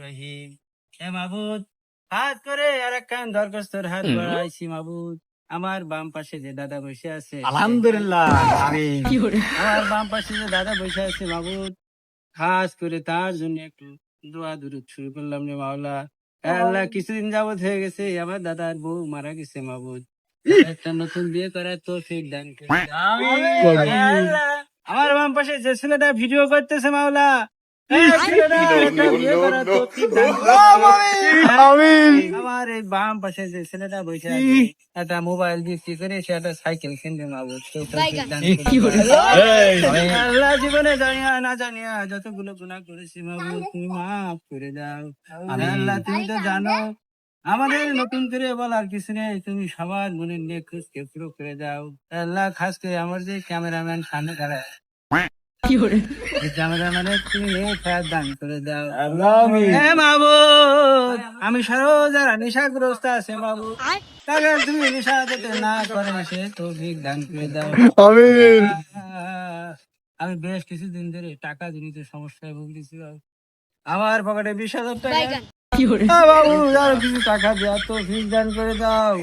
রহিম হে মাহবুদ, হাত করে আর একখান দরখাস্তর হাত বাড়াইছি মাহবুদ। আমার বাম পাশে যে দাদা বসে আছে, আলহামদুলিল্লাহ আমিন। আমার বাম পাশে যে দাদা বসে আছে মাহবুদ, খাস করে তার জন্য একটু দোয়া দুরুদ শুরু করলাম রে মাওলা। এ আল্লাহ, কিছুদিন যাবত হয়ে গেছে আমার দাদার বউ মারা গেছে মাহবুদ। একটা নতুন বিয়ে করার তৌফিক দান করে দাও। এ আল্লাহ, আমার বাম পাশে যে ছেলেটা ভিডিও করতেছে মাওলা, এই ছেলেটার একটা বিয়ে করার তৌফিক দান করে দাও। আমিন। আমার এই বাম পাশে যে ছেলেটা বসে আছে, একটা মোবাইল বিক্রি করে সে একটা সাইকেল কিনবে মাহবুদ। সেই তৌফিক দান করে দাও। আমি আল্লাহ, জীবনে জানিয়া না জানিয়া যতগুলো গুনাহ করেছি মাহবুদ, তুমি মাফ করে দাও। আমি আল্লাহ, তুমি তো জানো আমাদের নতুন করে বলার কিছু নেই, তুমি সবার মনের নিয়ে খুঁজকে পুরো করে দাও। আল্লাহ, খাস করে আমার যে ক্যামেরাম্যান সামনে দাঁড়ায়, এই ক্যামেরাম্যানের তুমি খেয়াল দান করে দাও। হে মাহবুদ, আমি সারো যারা নেশাগ্রস্ত আছে মাহবুদ, তাকে তুমি নেশা যাতে না করে সে তৌফিক দান করে দাও। আমিন। আমি বেশ কিছুদিন ধরে টাকা জনিত সমস্যায় ভুগতেছি বাবু। আমার পকেটে 20,000 টাকা। বাবু, আরো কিছু টাকা দেওয়া তৌফিক দান করে দাও।